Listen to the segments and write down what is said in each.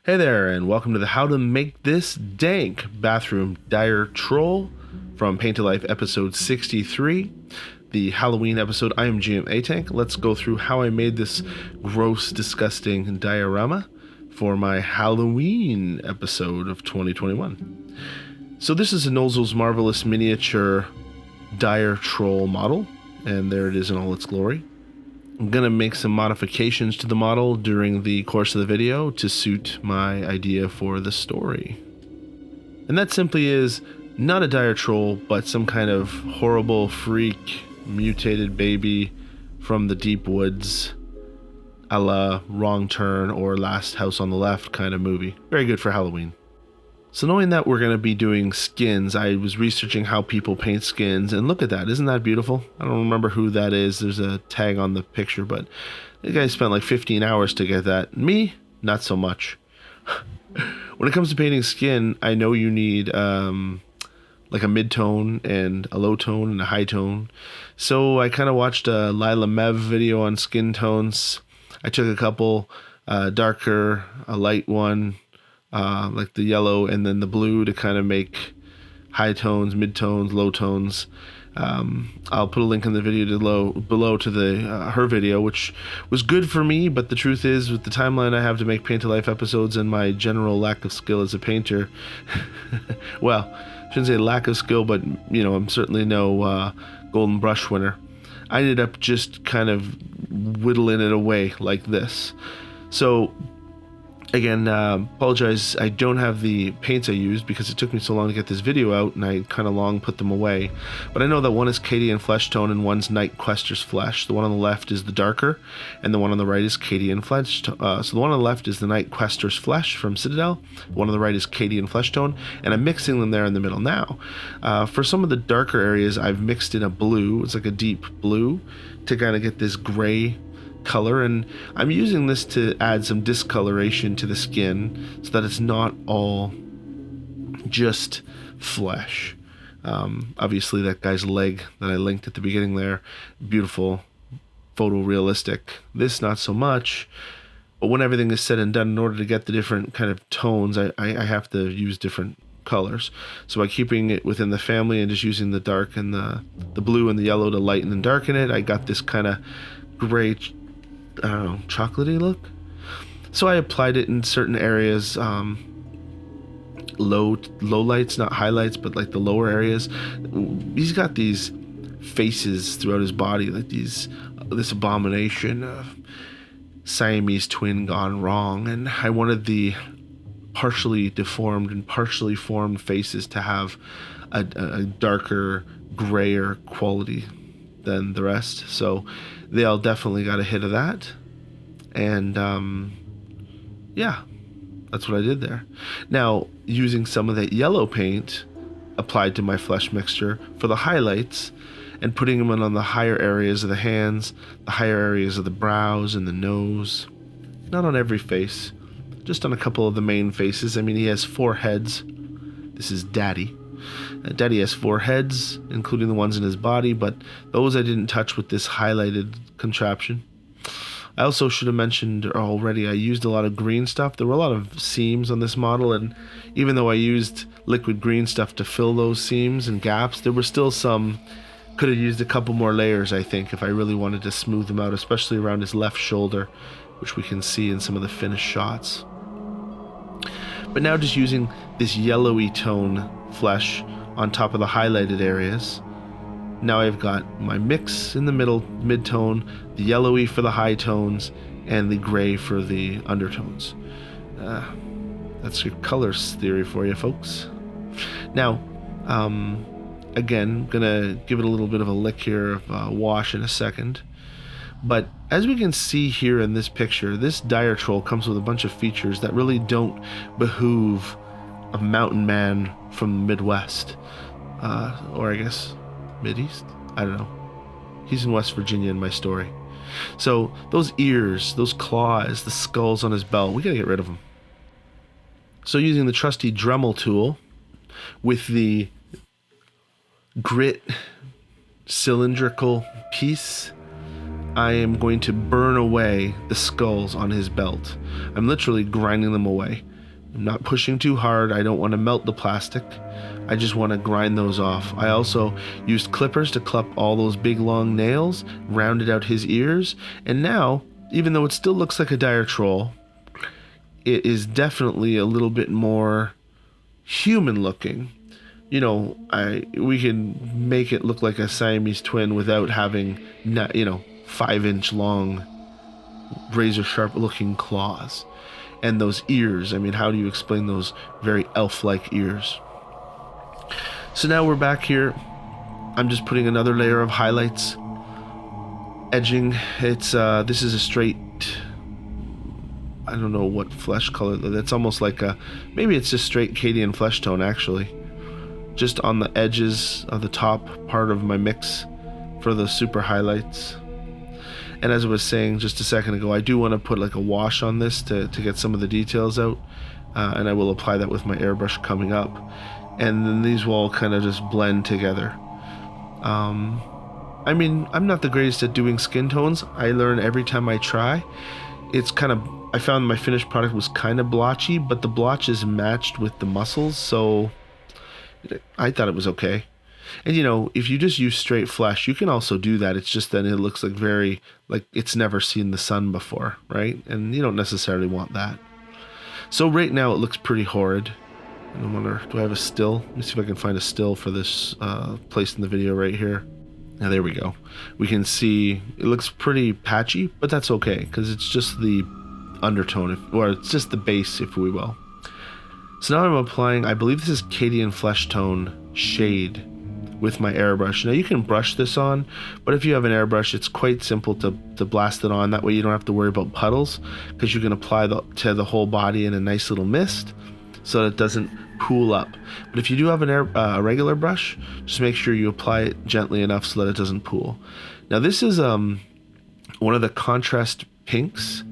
Hey there, and welcome to the How to Make This Dank Bathroom Dire Troll from Paint to Life episode 63, the Halloween episode. I am GM A-Tank. Let's go through how I made this gross, disgusting diorama for my Halloween episode of 2021. So this is a Nolzur's Marvelous Miniature Dire Troll model, and there it is in all its glory. I'm going to make some modifications to the model during the course of the video to suit my idea for the story. And that simply is not a dire troll, but some kind of horrible freak, mutated baby from the deep woods, a la Wrong Turn or Last House on the Left kind of movie. Very good for Halloween. So knowing that we're going to be doing skins, I was researching how people paint skins, and look at that. Isn't that beautiful? I don't remember who that is. There's a tag on the picture, but the guy spent like 15 hours to get that. Me, not so much. When it comes to painting skin, I know you need like a mid-tone and a low tone and a high tone. So I kind of watched a Lila Mev video on skin tones. I took a couple darker, a light one, like the yellow and then the blue to kind of make high tones, mid tones, low tones. I'll put a link in the video below to the her video, which was good for me, but the truth is, with the timeline I have to make Paint to Life episodes and my general lack of skill as a painter, well, I shouldn't say lack of skill, but you know, I'm certainly no golden brush winner. I ended up just kind of whittling it away like this. So again, apologize, I don't have the paints I used because it took me so long to get this video out and I kind of long put them away. But I know that one is Cadian Flesh Tone and one's Night Quester's Flesh. The one on the left is the darker and the one on the right is Cadian Flesh Tone. So the one on the left is the Night Quester's Flesh from Citadel. The one on the right is Cadian Flesh Tone, and I'm mixing them there in the middle now. For some of the darker areas, I've mixed in a blue. It's like a deep blue to kind of get this gray color, and I'm using this to add some discoloration to the skin so that it's not all just flesh. Obviously that guy's leg that I linked at the beginning there, beautiful, photorealistic. This not so much, but when everything is said and done, in order to get the different kind of tones, I have to use different colors. So by keeping it within the family and just using the dark and the blue and the yellow to lighten and darken it, I got this kind of gray, I don't know, chocolatey look. So I applied it in certain areas, low lights, not highlights, but like the lower areas. He's got these faces throughout his body, like this abomination of Siamese twin gone wrong, and I wanted the partially deformed and partially formed faces to have a darker, grayer quality than the rest. So they all definitely got a hit of that, and yeah, that's what I did there. Now, using some of that yellow paint applied to my flesh mixture for the highlights and putting them in on the higher areas of the hands, the higher areas of the brows and the nose. Not on every face, just on a couple of the main faces. I mean, he has 4 heads. This is Daddy. Daddy has 4 heads, including the ones in his body, but those I didn't touch with this highlighted contraption. I also should have mentioned already, I used a lot of green stuff. There were a lot of seams on this model, and even though I used liquid green stuff to fill those seams and gaps, there were still some. Could have used a couple more layers, I think, if I really wanted to smooth them out, especially around his left shoulder, which we can see in some of the finished shots. But now just using this yellowy tone flesh on top of the highlighted areas. Now I've got my mix in the middle, mid-tone, the yellowy for the high tones, and the gray for the undertones. That's your colors theory for you, folks. Now, again, gonna give it a little bit of a lick here of wash in a second. But as we can see here in this picture, this dire troll comes with a bunch of features that really don't behoove a mountain man from the Midwest, or I guess Mideast. I don't know. He's in West Virginia in my story. So those ears, those claws, the skulls on his belt, we gotta get rid of them. So using the trusty Dremel tool with the grit cylindrical piece, I am going to burn away the skulls on his belt. I'm literally grinding them away. I'm not pushing too hard. I don't want to melt the plastic. I just want to grind those off. I also used clippers to clip all those big long nails, rounded out his ears, and now, even though it still looks like a dire troll, it is definitely a little bit more human looking. You know, we can make it look like a Siamese twin without having, 5-inch long, razor sharp looking claws. And those ears, I mean, how do you explain those very elf-like ears? So now we're back here. I'm just putting another layer of highlights, edging. This is a straight, I don't know what flesh color. That's almost like maybe it's just straight Cadian flesh tone actually. Just on the edges of the top part of my mix for the super highlights. And as I was saying just a second ago, I do want to put like a wash on this to get some of the details out. And I will apply that with my airbrush coming up. And then these will all kind of just blend together. I mean, I'm not the greatest at doing skin tones. I learn every time I try. I found my finished product was kind of blotchy, but the blotch is matched with the muscles, so I thought it was okay. And if you just use straight flesh, you can also do that. It's just that it looks like it's never seen the sun before, right? And you don't necessarily want that. So right now it looks pretty horrid. I wonder, do I have a still? Let me see if I can find a still for this placed in the video right here. Now there we go. We can see it looks pretty patchy, but that's okay because it's just the undertone, or it's just the base, if we will. So now I'm applying, I believe this is Cadian Flesh Tone Shade with my airbrush. Now you can brush this on, but if you have an airbrush, it's quite simple to blast it on. That way you don't have to worry about puddles because you can apply to the whole body in a nice little mist so that it doesn't pool up. But if you do have a regular brush, just make sure you apply it gently enough so that it doesn't pool. Now this is one of the contrast paint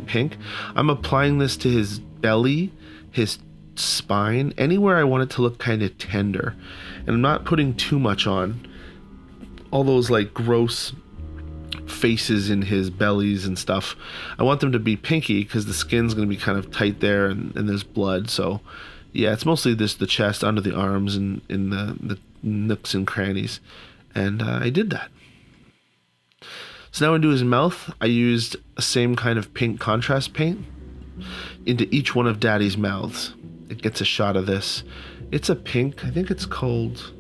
pink. I'm applying this to his belly, his spine, anywhere I want it to look kind of tender. And I'm not putting too much on. All those like gross faces in his bellies and stuff, I want them to be pinky because the skin's going to be kind of tight there and there's blood. So yeah, it's mostly the chest, under the arms, and in the nooks and crannies. And I did that. So now into his mouth, I used the same kind of pink contrast paint into each one of Daddy's mouths. It gets a shot of this. It's a pink. I think it's called,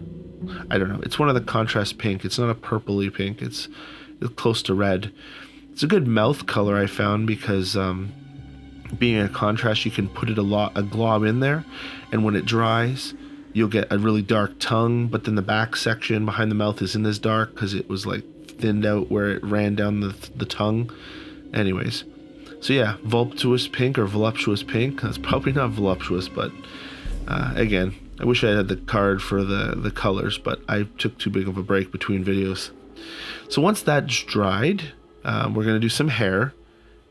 I don't know. It's one of the contrast pink. It's not a purpley pink. It's close to red. It's a good mouth color, I found, because being a contrast, you can put a glob in there, and when it dries, you'll get a really dark tongue, but then the back section behind the mouth isn't as dark because it was like thinned out where it ran down the tongue. Anyways, so yeah, voluptuous pink or voluptuous pink. That's probably not voluptuous, but again, I wish I had the card for the colors, but I took too big of a break between videos. So once that's dried, we're going to do some hair,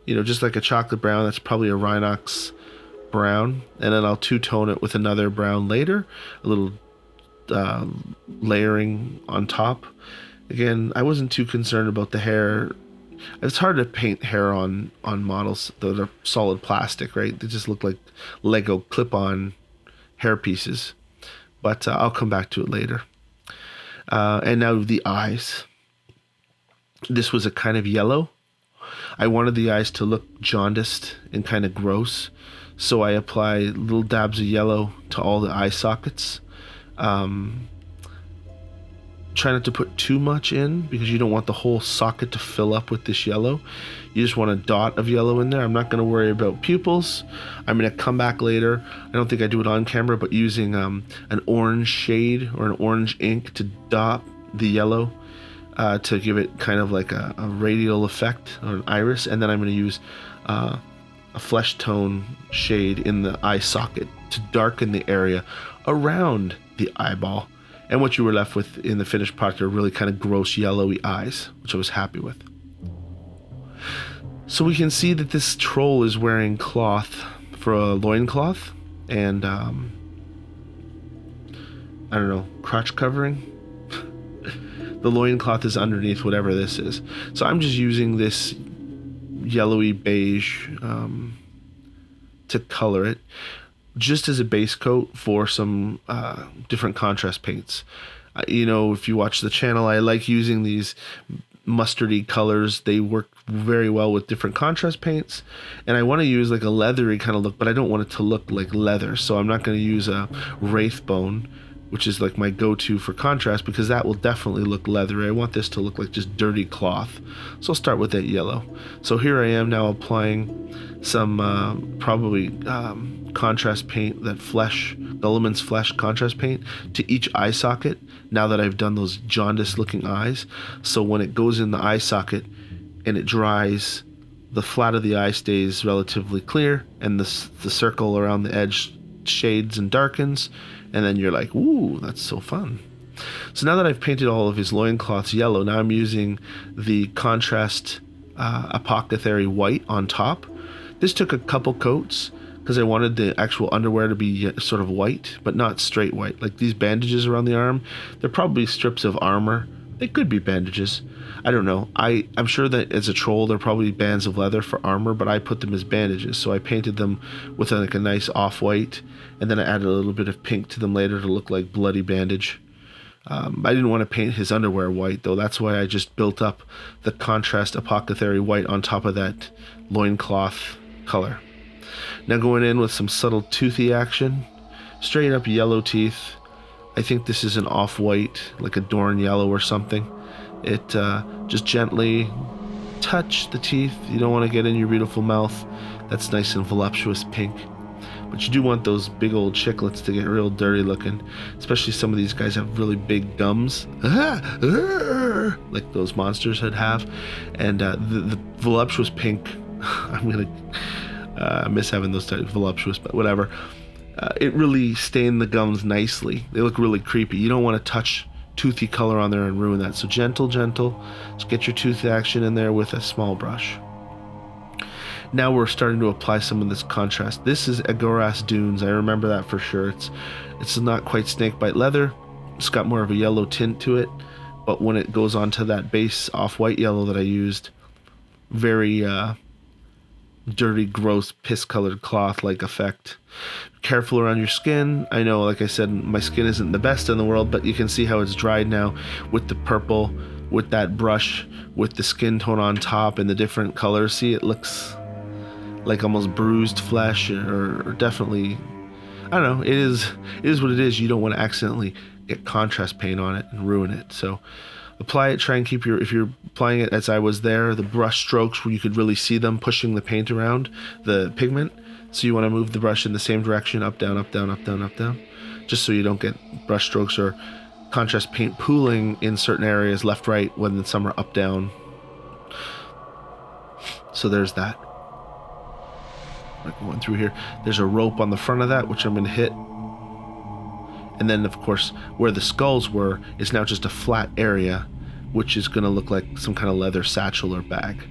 just like a chocolate brown. That's probably a Rhinox brown, and then I'll two-tone it with another brown later, a little layering on top. Again, I wasn't too concerned about the hair. It's hard to paint hair on models that are solid plastic, right? They just look like Lego clip-on hair pieces, but I'll come back to it later. And now the eyes. This was a kind of yellow. I wanted the eyes to look jaundiced and kind of gross, so I apply little dabs of yellow to all the eye sockets. Try not to put too much in because you don't want the whole socket to fill up with this yellow. You just want a dot of yellow in there. I'm not going to worry about pupils. I'm going to come back later. I don't think I do it on camera, but using an orange shade or an orange ink to dot the yellow to give it kind of like a radial effect or an iris. And then I'm going to use a flesh tone shade in the eye socket to darken the area around the eyeball. And what you were left with in the finished product are really kind of gross yellowy eyes, which I was happy with. So we can see that this troll is wearing cloth for a loincloth and, I don't know, crotch covering. The loincloth is underneath whatever this is. So I'm just using this yellowy beige to color it, just as a base coat for some different contrast paints. If you watch the channel, I like using these mustardy colors. They work very well with different contrast paints, and I want to use like a leathery kind of look, but I don't want it to look like leather, so I'm not going to use a Wraithbone, which is like my go-to for contrast, because that will definitely look leathery. I want this to look like just dirty cloth, so I'll start with that yellow. So here I am now applying some probably contrast paint, that Gulliman's Flesh contrast paint, to each eye socket now that I've done those jaundiced looking eyes. So when it goes in the eye socket and it dries, the flat of the eye stays relatively clear, and the circle around the edge shades and darkens, and then you're like, ooh, that's so fun. So now that I've painted all of his loincloths yellow, now I'm using the contrast apothecary white on top. This took a couple coats because I wanted the actual underwear to be sort of white, but not straight white. Like these bandages around the arm, they're probably strips of armor. They could be bandages. I don't know. I'm sure that as a troll, they're probably bands of leather for armor, but I put them as bandages. So I painted them with like a nice off-white, and then I added a little bit of pink to them later to look like bloody bandage. I didn't want to paint his underwear white, though. That's why I just built up the contrast apothecary white on top of that loincloth color. Now going in with some subtle toothy action, straight up yellow teeth. I think this is an off-white, like a Dorn yellow or something. It just gently touch the teeth. You don't want to get in your beautiful mouth. That's nice and voluptuous pink. But you do want those big old chiclets to get real dirty looking. Especially some of these guys have really big gums. Like those monsters would have. And the voluptuous pink, I'm going to miss having those types of voluptuous, but whatever. It really stained the gums nicely. They look really creepy. You don't want to touch toothy color on there and ruin that. So gentle. Just get your tooth action in there with a small brush. Now we're starting to apply some of this contrast. This is Agoras Dunes. I remember that for sure. It's not quite snakebite leather. It's got more of a yellow tint to it. But when it goes onto that base off-white yellow that I used, very dirty, gross, piss-colored cloth-like effect. Careful around your skin. I know, like I said, my skin isn't the best in the world, but you can see how it's dried now with the purple, with that brush, with the skin tone on top and the different colors. See, it looks like almost bruised flesh, or definitely, I don't know, it is what it is. You don't want to accidentally get contrast paint on it and ruin it. So apply it, try and keep if you're applying it as I was there, the brush strokes where you could really see them pushing the paint around the pigment. So you want to move the brush in the same direction, up, down, up, down, up, down, up, down, just so you don't get brush strokes or contrast paint pooling in certain areas, left, right, when some are up, down. So there's that. Going through here, there's a rope on the front of that, which I'm going to hit. And then, of course, where the skulls were is now just a flat area, which is going to look like some kind of leather satchel or bag.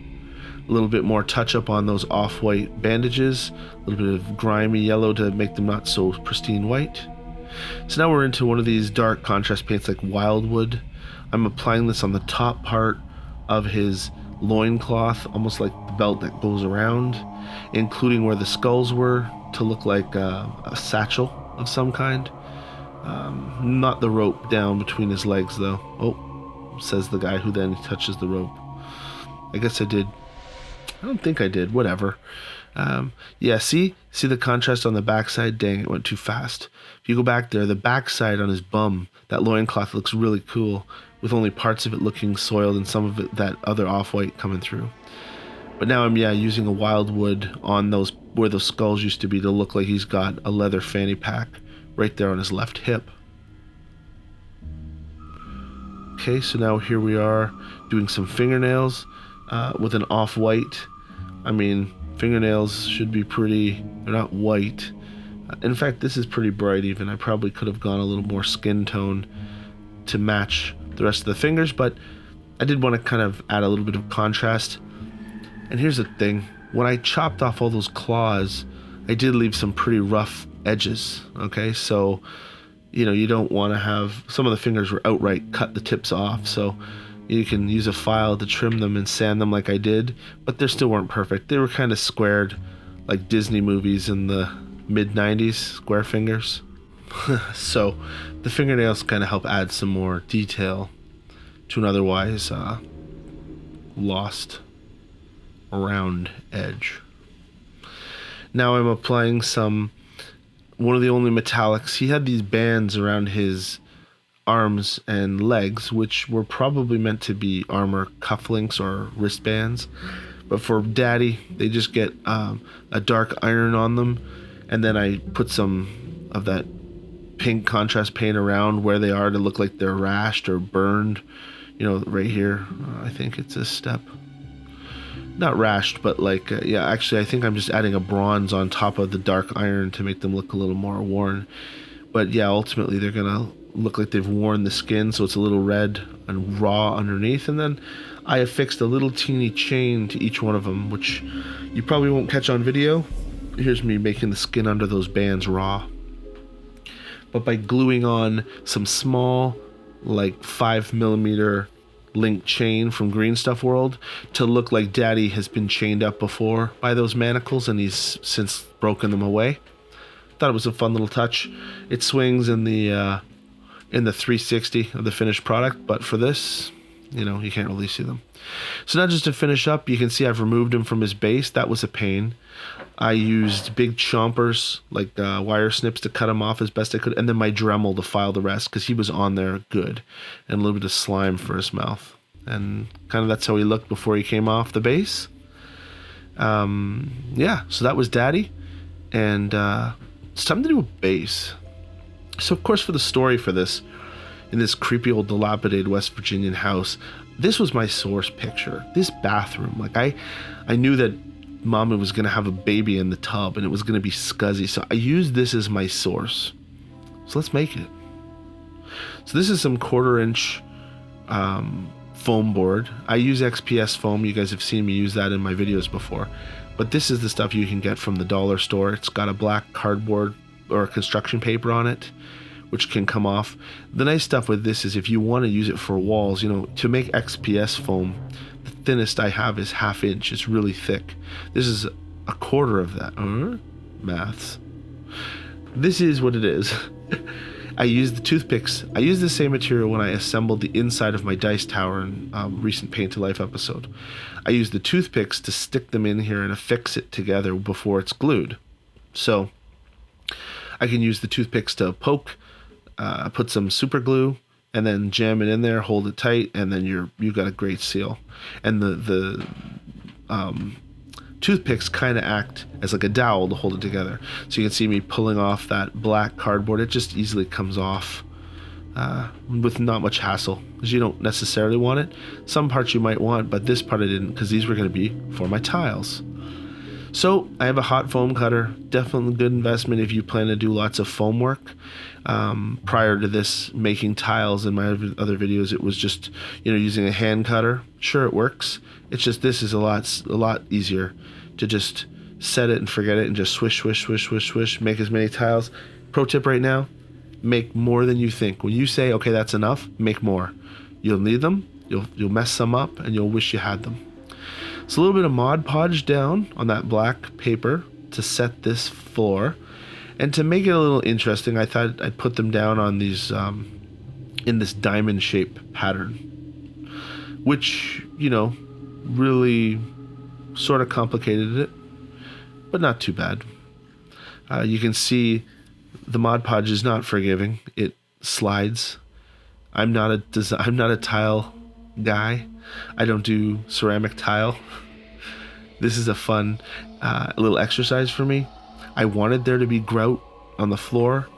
A little bit more touch up on those off-white bandages, a little bit of grimy yellow to make them not so pristine white. So now we're into one of these dark contrast paints like Wildwood. I'm applying this on the top part of his loincloth, almost like the belt that goes around, including where the skulls were, to look like a satchel of some kind. Not the rope down between his legs, though. Oh, says the guy who then touches the rope. I guess I did. I don't think I did. Whatever. Yeah, see the contrast on the backside? Dang, it went too fast. If you go back there, the backside on his bum, that loincloth looks really cool, with only parts of it looking soiled and some of it that other off-white coming through. But now I'm using a Wildwood on those where those skulls used to be to look like he's got a leather fanny pack right there on his left hip. Okay, so now here we are doing some fingernails with an off-white. I mean, fingernails should be pretty, they're not white. In fact, this is pretty bright even. I probably could have gone a little more skin tone to match the rest of the fingers, but I did want to kind of add a little bit of contrast. And here's the thing, when I chopped off all those claws, I did leave some pretty rough edges, okay? So, you don't want to have, some of the fingers were outright cut the tips off, so you can use a file to trim them and sand them like I did, but they still weren't perfect. They were kind of squared, like Disney movies in the mid-90s, square fingers. So the fingernails kind of help add some more detail to an otherwise lost round edge. Now I'm applying one of the only metallics. He had these bands around his arms and legs, which were probably meant to be armor cufflinks or wristbands. But for Daddy, they just get a dark iron on them, and then I put some of that pink contrast paint around where they are to look like they're rashed or burned. You know, right here, I think it's this step. Not rashed, but like, yeah, actually, I think I'm just adding a bronze on top of the dark iron to make them look a little more worn. But yeah, ultimately, they're going to look like they've worn the skin, so it's a little red and raw underneath. And then I affixed a little teeny chain to each one of them, which you probably won't catch on video. Here's me making the skin under those bands raw. But by gluing on some small, like 5mm link chain from Green Stuff World to look like Daddy has been chained up before by those manacles and he's since broken them away. Thought it was a fun little touch. It swings in the 360 of the finished product, but for this, you know, you can't really see them. So now just to finish up, you can see I've removed him from his base. That was a pain. I used big chompers, like wire snips, to cut him off as best I could, and then my Dremel to file the rest, because he was on there good, and a little bit of slime for his mouth. And kind of that's how he looked before he came off the base. Yeah, so that was Daddy, and it's time to do a base. So of course, for the story for this, in this creepy old dilapidated West Virginian house, this was my source picture. This bathroom, like I knew that Mama was gonna have a baby in the tub and it was gonna be scuzzy, so I used this as my source. So let's make it. So this is some 1/4" foam board. I use XPS foam. You guys have seen me use that in my videos before, but this is the stuff you can get from the dollar store. It's got a black cardboard or construction paper on it, which can come off. The nice stuff with this is if you want to use it for walls, you know, to make XPS foam, the thinnest I have is 1/2 inch. It's really thick. This is 1/4 of that. Maths. This is what it is. I used the toothpicks. I used the same material when I assembled the inside of my dice tower in recent Paint to Life episode. I used the toothpicks to stick them in here and affix it together before it's glued. So I can use the toothpicks to poke, put some super glue, and then jam it in there, hold it tight, and then you've got a great seal. And the toothpicks kind of act as like a dowel to hold it together. So you can see me pulling off that black cardboard. It just easily comes off with not much hassle, because you don't necessarily want it. Some parts you might want, but this part I didn't, because these were going to be for my tiles. So I have a hot foam cutter. Definitely a good investment if you plan to do lots of foam work. Prior to this, making tiles in my other videos, it was just, you know, using a hand cutter. Sure, it works. It's just this is a lot easier to just set it and forget it and just swish, swish, swish, swish, swish. Make as many tiles. Pro tip right now: make more than you think. When you say, okay, that's enough, make more. You'll need them. You'll mess some up, and you'll wish you had them. So a little bit of Mod Podge down on that black paper to set this floor. And to make it a little interesting, I thought I'd put them down on these, in this diamond shape pattern, which, you know, really sort of complicated it, but not too bad. You can see the Mod Podge is not forgiving. It slides. I'm not a tile guy. I don't do ceramic tile. This is a fun little exercise for me. I wanted there to be grout on the floor,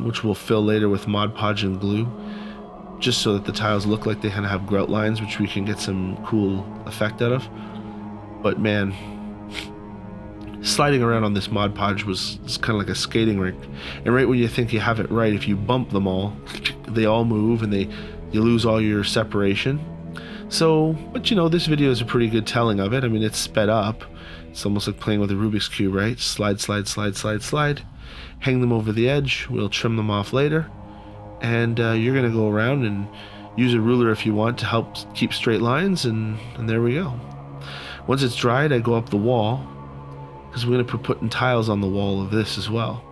which we'll fill later with Mod Podge and glue, just so that the tiles look like they kind of have grout lines, which we can get some cool effect out of. But man, sliding around on this Mod Podge was kind of like a skating rink. And right when you think you have it right, if you bump them all, they all move and you lose all your separation. So, but you know, this video is a pretty good telling of it. I mean, it's sped up. It's almost like playing with a Rubik's Cube, right? Slide, slide, slide, slide, slide. Hang them over the edge. We'll trim them off later. And you're going to go around and use a ruler if you want to help keep straight lines. And there we go. Once it's dried, I go up the wall, because we're going to be putting tiles on the wall of this as well.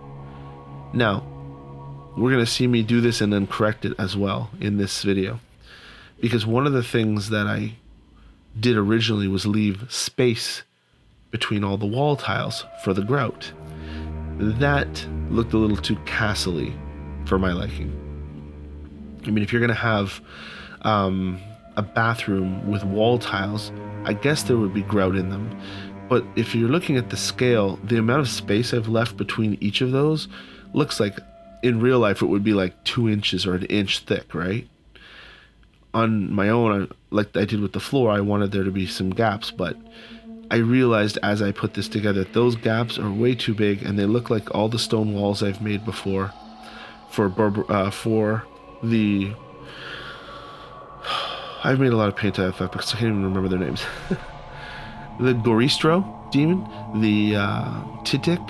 Now, we're going to see me do this and then correct it as well in this video, because one of the things that I did originally was leave space between all the wall tiles for the grout. That looked a little too castle-y for my liking. I mean, if you're going to have a bathroom with wall tiles, I guess there would be grout in them. But if you're looking at the scale, the amount of space I've left between each of those looks like, in real life, it would be like 2 inches or an inch thick, right? On my own, like I did with the floor, I wanted there to be some gaps, but I realized as I put this together that those gaps are way too big, and they look like all the stone walls I've made before for the... I've made a lot of paint effects, I can't even remember their names. The Goristro demon, the Titik,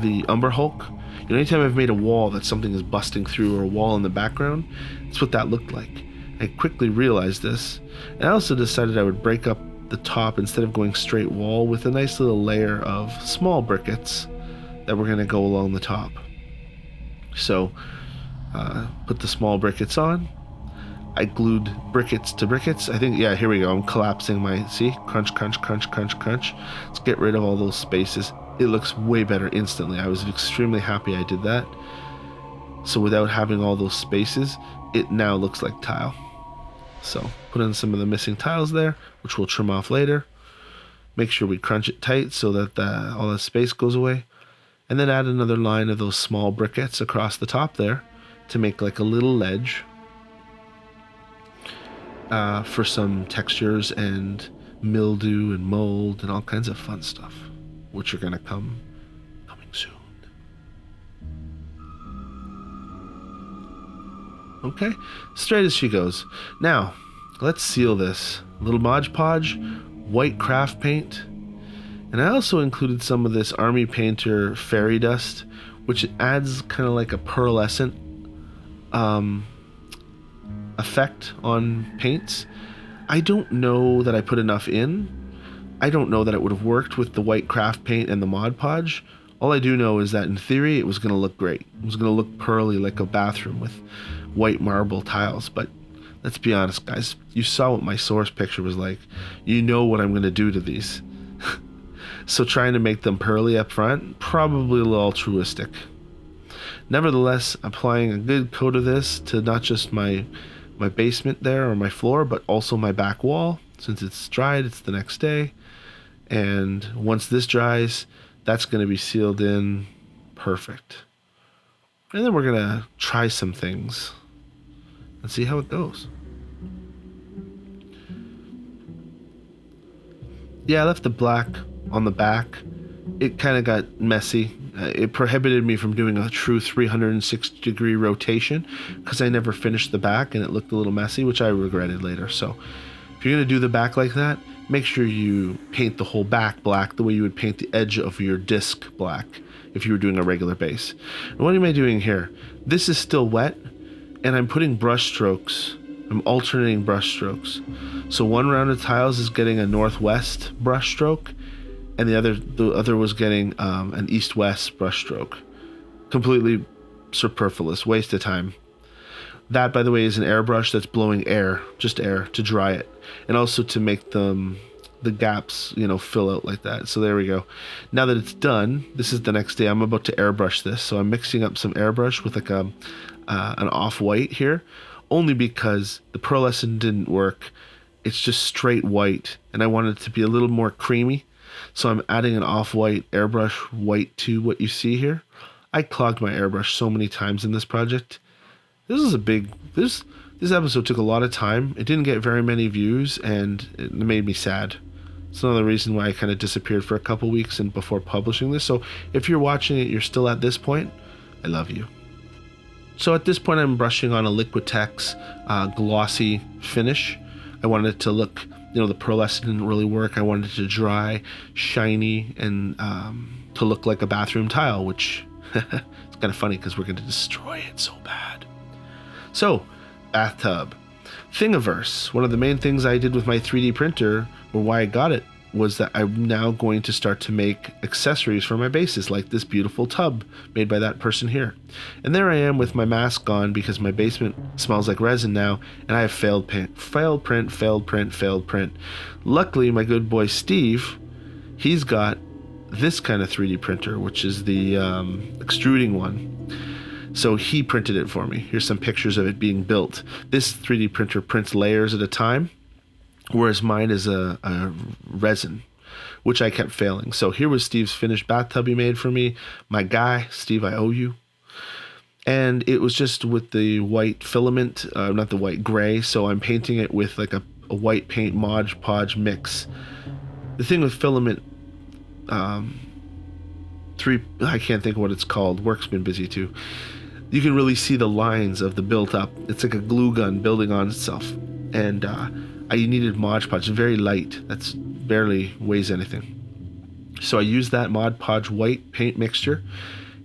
the Umber Hulk. You know, anytime I've made a wall that something is busting through, or a wall in the background, that's what that looked like. I quickly realized this, and I also decided I would break up the top instead of going straight wall with a nice little layer of small briquettes that were going to go along the top. So, put the small briquettes on. I glued briquettes to briquettes. I think, yeah, here we go. I'm collapsing my, see? Crunch, crunch, crunch, crunch, crunch. Let's get rid of all those spaces. It looks way better instantly. I was extremely happy I did that. So without having all those spaces, it now looks like tile. So put in some of the missing tiles there, which we'll trim off later. Make sure we crunch it tight so that all the space goes away. And then add another line of those small briquettes across the top there to make like a little ledge for some textures and mildew and mold and all kinds of fun stuff, which are going to coming soon. Okay, straight as she goes. Now, let's seal this. A little Mod Podge, white craft paint, and I also included some of this Army Painter fairy dust, which adds kind of like a pearlescent effect on paints. I don't know that I put enough in. I don't know that it would have worked with the white craft paint and the Mod Podge. All I do know is that in theory it was going to look great. It was going to look pearly like a bathroom with white marble tiles. But let's be honest, guys, you saw what my source picture was like. You know what I'm going to do to these. So trying to make them pearly up front, probably a little altruistic. Nevertheless, applying a good coat of this to not just my basement there or my floor, but also my back wall. Since it's dried, it's the next day. And once this dries, that's going to be sealed in perfect. And then we're going to try some things and see how it goes. Yeah, I left the black on the back. It kind of got messy. It prohibited me from doing a true 360-degree rotation because I never finished the back and it looked a little messy, which I regretted later. So if you're going to do the back like that, make sure you paint the whole back black the way you would paint the edge of your disc black if you were doing a regular base. And what am I doing here? This is still wet, and I'm putting brush strokes. I'm alternating brush strokes. So one round of tiles is getting a northwest brush stroke, and the other was getting an east-west brush stroke. Completely superfluous, waste of time. That, by the way, is an airbrush that's blowing air, just air, to dry it, and also to make the gaps, fill out like that. So there we go. Now that it's done, this is the next day. I'm about to airbrush this, so I'm mixing up some airbrush with like an off-white here, only because the pearlescent didn't work. It's just straight white, and I wanted it to be a little more creamy. So I'm adding an off-white airbrush white to what you see here. I clogged my airbrush so many times in this project. This episode took a lot of time. It didn't get very many views, and it made me sad. It's another reason why I kind of disappeared for a couple weeks and before publishing this. So if you're watching it, you're still at this point, I love you. So at this point, I'm brushing on a Liquitex glossy finish. I wanted it to look, the pearlescent didn't really work. I wanted it to dry, shiny, and to look like a bathroom tile, which it's kind of funny because we're going to destroy it so bad. So, bathtub. Thingiverse, one of the main things I did with my 3D printer, or why I got it, was that I'm now going to start to make accessories for my bases, like this beautiful tub made by that person here. And there I am with my mask on because my basement smells like resin now, and I have failed print. Luckily, my good boy Steve, he's got this kind of 3D printer, which is the extruding one. So he printed it for me. Here's some pictures of it being built. This 3D printer prints layers at a time, whereas mine is a resin, which I kept failing. So here was Steve's finished bathtub he made for me. My guy, Steve, I owe you. And it was just with the white filament, not the white gray, so I'm painting it with like a white paint Mod Podge mix. The thing with filament, I can't think of what it's called. Work's been busy too. You can really see the lines of the built up. It's like a glue gun building on itself. And I needed Mod Podge, very light. That's barely weighs anything. So I used that Mod Podge white paint mixture,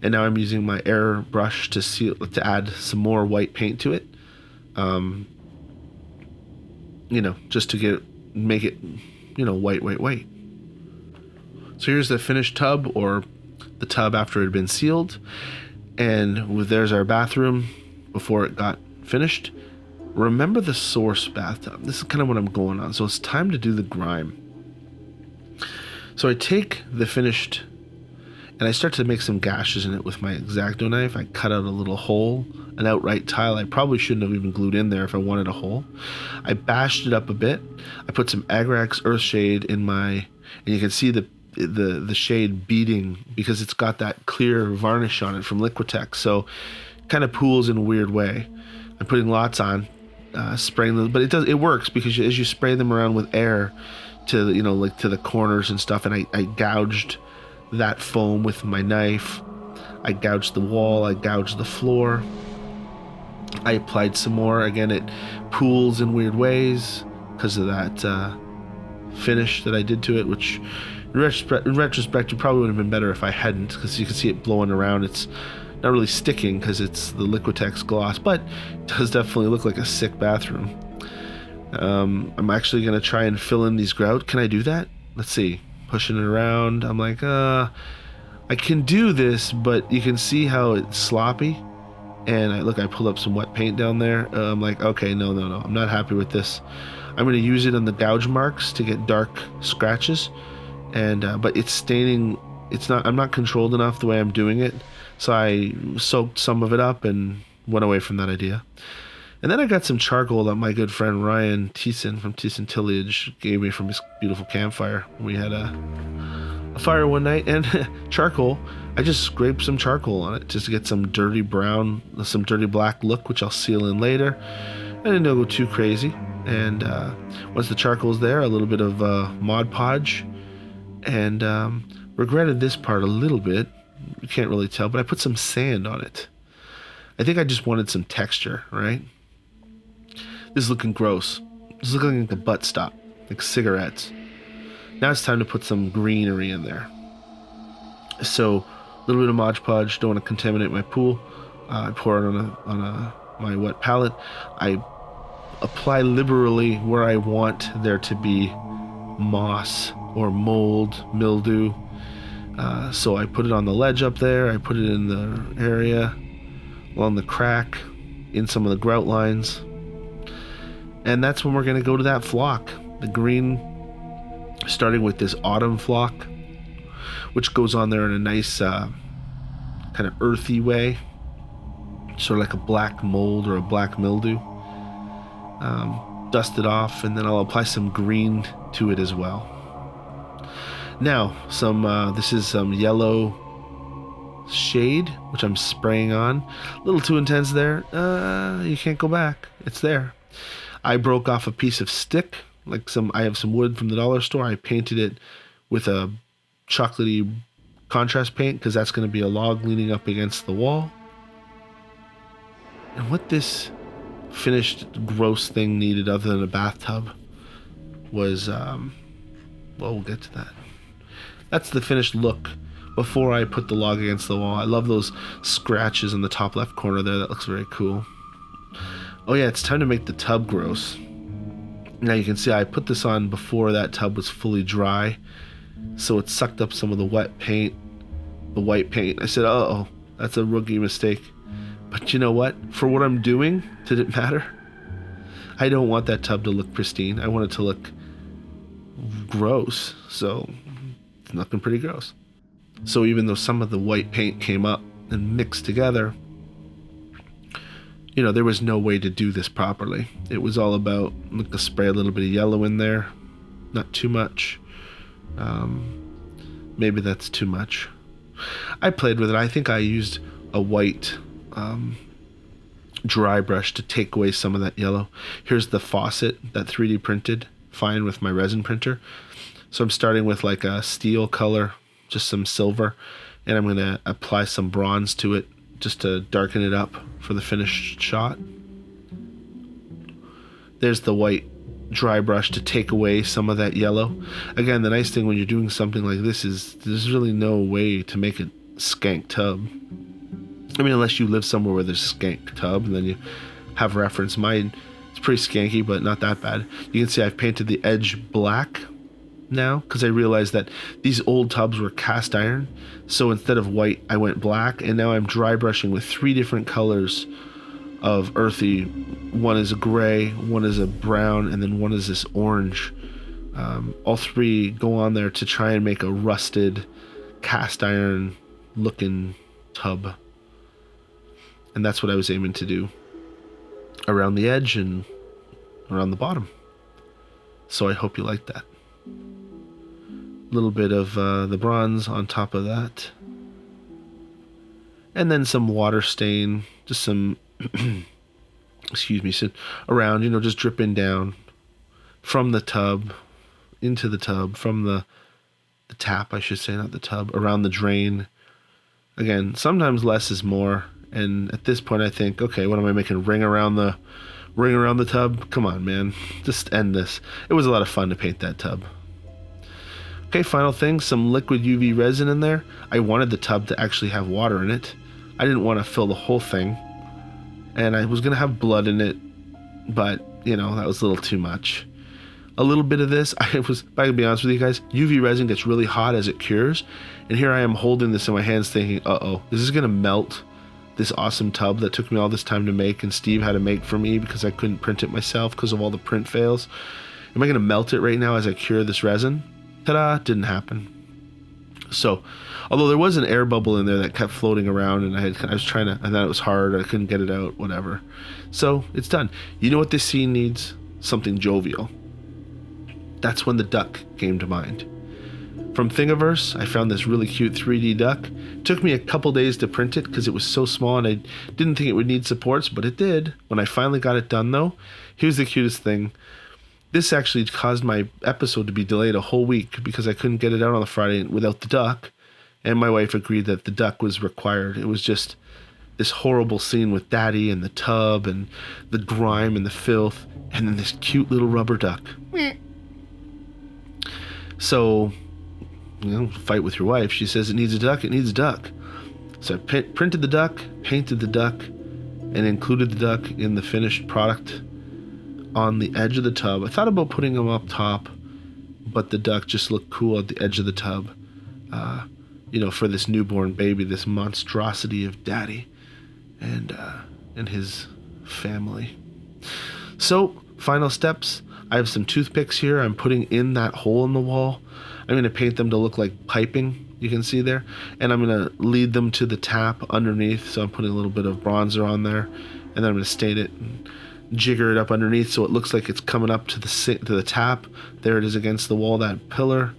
and now I'm using my airbrush to add some more white paint to it. Just to make it, white. So here's the finished tub, or the tub after it had been sealed, and there's our bathroom before it got finished. Remember the source bathtub. This is kind of what I'm going on. So it's time to do the grime. So I take the finished and I start to make some gashes in it with my X-Acto knife. I cut out a little hole, an outright tile. I probably shouldn't have even glued in there if I wanted a hole. I bashed it up a bit. I put some Agrax Earthshade in and you can see the shade beading because it's got that clear varnish on it from Liquitex. So it kind of pools in a weird way. I'm putting lots on. Spraying them, but it works because as you spray them around with air to the corners and stuff, and I gouged that foam with my knife. I gouged the wall, I gouged the floor. I applied some more. Again, it pools in weird ways because of that finish that I did to it, which in retrospect it probably would have been better if I hadn't, because you can see it blowing around. It's not really sticking because it's the Liquitex gloss, but it does definitely look like a sick bathroom. I'm actually going to try and fill in these grout. Can I do that? Let's see. Pushing it around. I'm like, I can do this, but you can see how it's sloppy. And I pulled up some wet paint down there. I'm like, okay, no. I'm not happy with this. I'm going to use it on the gouge marks to get dark scratches. But it's staining. I'm not controlled enough the way I'm doing it. So I soaked some of it up and went away from that idea. And then I got some charcoal that my good friend Ryan Thiessen from Thiessen Tillage gave me from his beautiful campfire. We had a fire one night, and charcoal, I just scraped some charcoal on it just to get some dirty brown, some dirty black look, which I'll seal in later. I didn't go too crazy. And once the charcoal's there, a little bit of Mod Podge, and regretted this part a little bit. You can't really tell, but I put some sand on it. I think I just wanted some texture, right? This is looking gross. This is looking like a butt stop, like cigarettes. Now it's time to put some greenery in there. So a little bit of Mod Podge. Don't want to contaminate my pool. I pour it on my wet palette. I apply liberally where I want there to be moss or mold, mildew. So I put it on the ledge up there. I put it in the area along the crack, in some of the grout lines. And that's when we're going to go to that flock, the green, starting with this autumn flock, which goes on there in a nice kind of earthy way, sort of like a black mold or a black mildew. Dust it off, and then I'll apply some green to it as well. Now, this is some yellow shade, which I'm spraying on. A little too intense there. You can't go back. It's there. I broke off a piece of stick, I have some wood from the dollar store. I painted it with a chocolatey contrast paint because that's going to be a log leaning up against the wall. And what this finished gross thing needed other than a bathtub was, we'll get to that. That's the finished look before I put the log against the wall. I love those scratches in the top left corner there. That looks very cool. Oh yeah, it's time to make the tub gross. Now you can see I put this on before that tub was fully dry, so it sucked up some of the wet paint, the white paint. I said, uh-oh, that's a rookie mistake. But you know what? For what I'm doing, did it matter? I don't want that tub to look pristine. I want it to look gross, so it's looking pretty gross. So even though some of the white paint came up and mixed together, you know, there was no way to do this properly. It was all about, like, to spray a little bit of yellow in there, not too much. Maybe that's too much. I played with it. I think I used a white dry brush to take away some of that yellow. Here's the faucet that 3D printed fine with my resin printer. So I'm starting with like a steel color, just some silver, and I'm going to apply some bronze to it just to darken it up for the finished shot. There's the white dry brush to take away some of that yellow. Again, the nice thing when you're doing something like this is there's really no way to make a skank tub. I mean, unless you live somewhere where there's a skank tub, and then you have reference. Mine, it's pretty skanky, but not that bad. You can see I've painted the edge black now because I realized that these old tubs were cast iron. So instead of white, I went black, and now I'm dry brushing with 3 different colors of earthy. One is a gray, one is a brown, and then one is this orange. All 3 go on there to try and make a rusted cast iron looking tub. And that's what I was aiming to do around the edge and around the bottom. So I hope you like that. A little bit of the bronze on top of that. And then some water stain, just some, excuse me, around, you know, just dripping down from the tub, into the tub, from the tap, I should say, not the tub, around the drain. Again, sometimes less is more. And at this point, I think, okay, what am I making? Ring around the tub? Come on, man. Just end this. It was a lot of fun to paint that tub. Okay, final thing, some liquid UV resin in there. I wanted the tub to actually have water in it. I didn't want to fill the whole thing. And I was going to have blood in it, but, you know, that was a little too much. A little bit of this, if I can be honest with you guys, UV resin gets really hot as it cures. And here I am holding this in my hands thinking, uh-oh, is this going to melt this awesome tub that took me all this time to make and Steve had to make for me because I couldn't print it myself because of all the print fails? Am I going to melt it right now as I cure this resin? Ta-da, didn't happen. So, although there was an air bubble in there that kept floating around and I was trying to, and then it was hard, I couldn't get it out, whatever. So, it's done. You know what this scene needs? Something jovial. That's when the duck came to mind. From Thingiverse, I found this really cute 3D duck. It took me a couple days to print it because it was so small and I didn't think it would need supports, but it did. When I finally got it done though, here's the cutest thing. This actually caused my episode to be delayed a whole week because I couldn't get it out on the Friday without the duck. And my wife agreed that the duck was required. It was just this horrible scene with Daddy and the tub and the grime and the filth and then this cute little rubber duck. So, you know, fight with your wife. She says it needs a duck, it needs a duck. So I printed the duck, painted the duck, and included the duck in the finished product on the edge of the tub. I thought about putting him up top, but the duck just looked cool at the edge of the tub. You know, for this newborn baby, this monstrosity of Daddy and his family. So, final steps. I have some toothpicks here I'm putting in that hole in the wall. I'm going to paint them to look like piping, you can see there. And I'm going to lead them to the tap underneath. So I'm putting a little bit of bronzer on there. And then I'm going to stain it and jigger it up underneath so it looks like it's coming up to the tap. There it is against the wall, that pillar.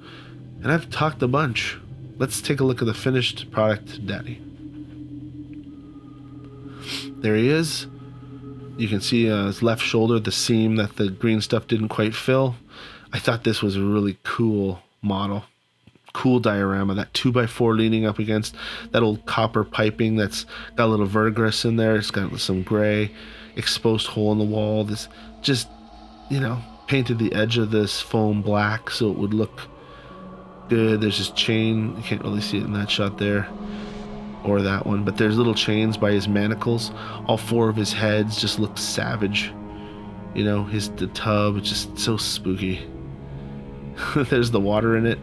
And I've talked a bunch. Let's take a look at the finished product, Daddy. There he is. You can see his left shoulder, the seam that the green stuff didn't quite fill. I thought this was a really cool model. Cool diorama. That 2x4 leaning up against that old copper piping that's got a little verdigris in there. It's got some gray, exposed hole in the wall. This just, you know, painted the edge of this foam black so it would look good. There's this chain. You can't really see it in that shot there. Or that one, but there's little chains by his manacles. All 4 of his heads just look savage. You know, the tub, it's just so spooky. There's the water in it.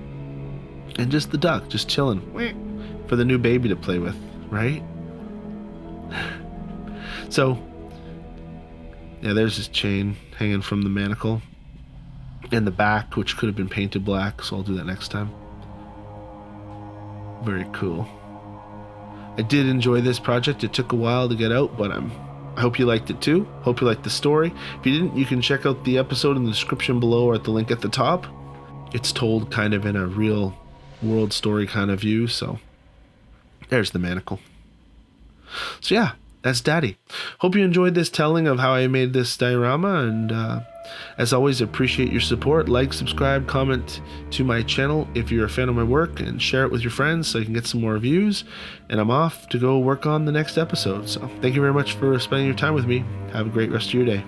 And just the duck, just chilling for the new baby to play with, right? So, yeah, there's his chain hanging from the manacle. And the back, which could have been painted black, so I'll do that next time. Very cool. I did enjoy this project. It took a while to get out, but I hope you liked it too. Hope you liked the story. If you didn't, you can check out the episode in the description below or at the link at the top. It's told kind of in a real world story kind of view, so there's the manacle. So yeah, that's Daddy. Hope you enjoyed this telling of how I made this diorama, and as always, appreciate your support. Like, subscribe, comment to my channel if you're a fan of my work, and share it with your friends so you can get some more views. And I'm off to go work on the next episode. So thank you very much for spending your time with me. Have a great rest of your day.